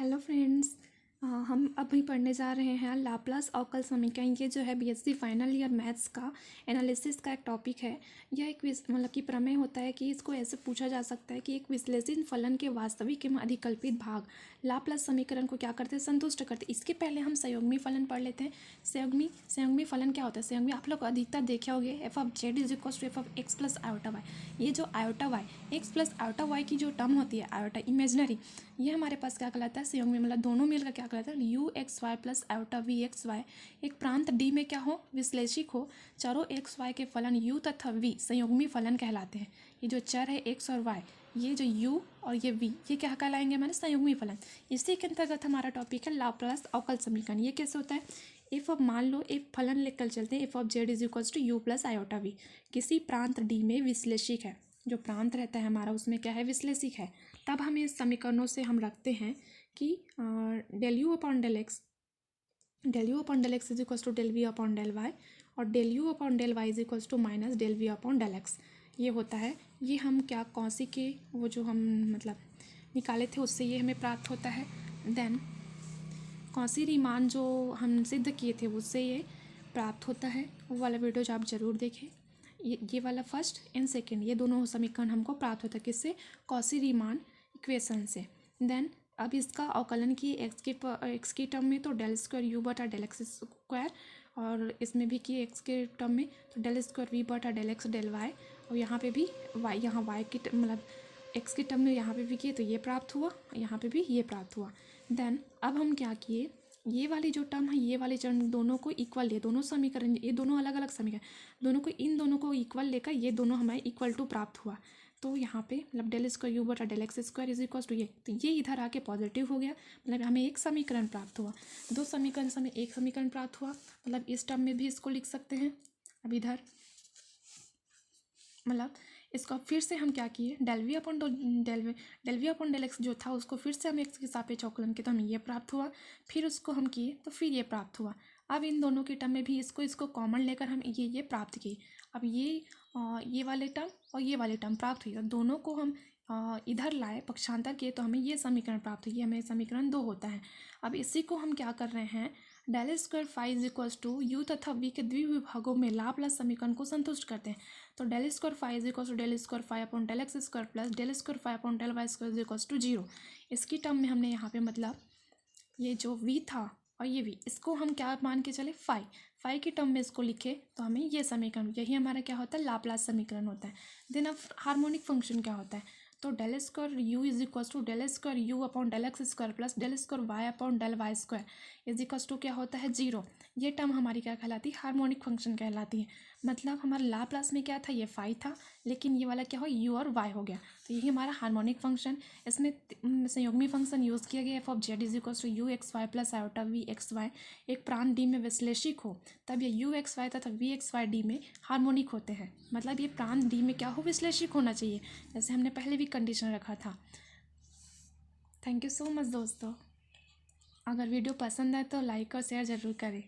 Hello friends, हम अभी पढ़ने जा रहे हैं लाप्लास अवकल समीकरण। ये जो है बीएससी फाइनल ईयर मैथ्स का एनालिसिस का एक टॉपिक है। यह एक मतलब कि प्रमेय होता है कि इसको ऐसे पूछा जा सकता है कि एक विश्लेषित फलन के वास्तविक एवं अधिकल्पित भाग लाप्लास समीकरण को क्या करते हैं, संतुष्ट करते हैं। इसके पहले हम संयुग्मी फलन पढ़ लेते हैं। संयुग्मी फलन क्या होता है? संयुग्मी आप लोग अधिकतर देखे होंगे, F of Z is equal to F of X plus iota Y. ये जो iota Y, X plus iota Y की जो टर्म होती है आयोटा इमेजनरी, ये हमारे पास क्या कहलाता है? संयुग्मी, मतलब दोनों मिलकर क्या कहलाता है? U x Y plus iota we x Y. एक प्रांत डी में क्या हो? विश्लेषिक हो। चरों एक्स वाई के फलन यू तथा वी संयुग्मी फलन कहलाते हैं। ये जो चर है एक्स और वाई, ये जो यू और ये वी, ये क्या कहलाएंगे? हमारे संयुग्मी फलन। इसी के अंतर्गत हमारा टॉपिक है लाप्लास अवकल समीकरण। ये कैसे होता है? इफ अब मान लो एक फलन लेकर चलते हैं, F of Z is equals to U plus iota V. किसी प्रांत डी में विश्लेषिक है, जो प्रांत रहता है हमारा उसमें क्या है? विश्लेषिक है। तब हमें इस समीकरणों से हम रखते हैं कि del u upon del x is equals to del we upon del y, और del u upon del y is equals to minus del we upon del x. ये होता है, ये हम क्या कौशी के वो जो हम मतलब निकाले थे उससे ये हमें प्राप्त होता है। देन कौशी रीमान जो हम सिद्ध किए थे उससे ये प्राप्त होता है। वो वाला वीडियो जो आप ज़रूर देखें। ये वाला फर्स्ट एंड सेकंड, ये दोनों समीकरण हमको प्राप्त होता है किससे? कौशी रीमान इक्वेशन से। देन अब इसका अवकलन की एक्स की टर्म में तो डेल स्क्वायर यू बटा डेल एक्स स्क्वायर, और इसमें भी की एक्स के टर्म में तो डेल स्क्वायर वी बटा डेल एक्स डेल वाई, और यहाँ पे भी वाई, यहाँ वाई की मतलब एक्स की टर्म में यहाँ पे भी किए तो ये प्राप्त हुआ, यहाँ पे भी ये प्राप्त हुआ। देन अब हम क्या किए, ये वाली जो टर्म है, ये वाली टर्म दोनों को इक्वल लिए, दोनों समीकरण, ये दोनों अलग अलग समीकरण, दोनों को इन दोनों को इक्वल लेकर ये दोनों हमें इक्वल टू प्राप्त हुआ। तो यहाँ पे मतलब डेल स्क्वायर यू बटा del x square is equal to ये, तो ये इधर आके पॉजिटिव हो गया, मतलब हमें एक समीकरण प्राप्त हुआ। दो समीकरण से हमें एक समीकरण प्राप्त हुआ, मतलब इस टर्म में भी इसको लिख सकते हैं। अब इधर मतलब इसको फिर से हम क्या किए, del we upon del X जो था उसको फिर से हम एक्स के सापेक्ष अवकलन किए तो हमें ये प्राप्त हुआ। फिर उसको हम किए तो फिर ये प्राप्त हुआ। अब इन दोनों के टर्म में भी इसको कॉमन लेकर हम ये प्राप्त किए। अब ये वाले टर्म और ये वाले टर्म प्राप्त हुई, तो दोनों को हम इधर लाए, पक्षांतर किए तो हमें ये समीकरण प्राप्त हुई। हमें समीकरण 2 होता है। अब इसी को हम क्या कर रहे हैं, del square phi is equals to U तथा वी के द्विविभागों में लाप्लास समीकरण को संतुष्ट करते हैं। तो del square phi is equals to del square phi upon del x square plus del square phi upon del Y square is equals to 0। इसकी टर्म में हमने यहाँ पे मतलब ये जो वी था और ये वी, इसको हम क्या मान के चले? फाई की टर्म में इसको लिखे तो हमें ये समीकरण, यही हमारा क्या होता है? लाप्लास समीकरण होता है। देन अब हार्मोनिक फंक्शन क्या होता है? तो del square u is equals to del square u upon del x square plus del square y upon del Y square is equals to क्या होता है? 0। ये टर्म हमारी क्या कहलाती है? हार्मोनिक फंक्शन कहलाती है। मतलब हमारा लाप्लास में क्या था? ये फाई था, लेकिन ये वाला क्या हो? यू और वाई हो गया। तो यही हमारा हार्मोनिक फंक्शन। इसमें संयुग्मी फंक्शन यूज़ किया गया, f of Z is equals to u x Y plus iota we x Y. एक प्रांत डी में विश्लेषिक हो तब ये यू एक्स वाई तथा वी एक्स वाई डी में हार्मोनिक होते हैं। मतलब ये प्रांत डी में क्या हो? विश्लेषिक होना चाहिए, जैसे हमने पहले भी कंडीशन रखा था। थैंक यू सो मच दोस्तों। अगर वीडियो पसंद आए तो लाइक और शेयर ज़रूर करें।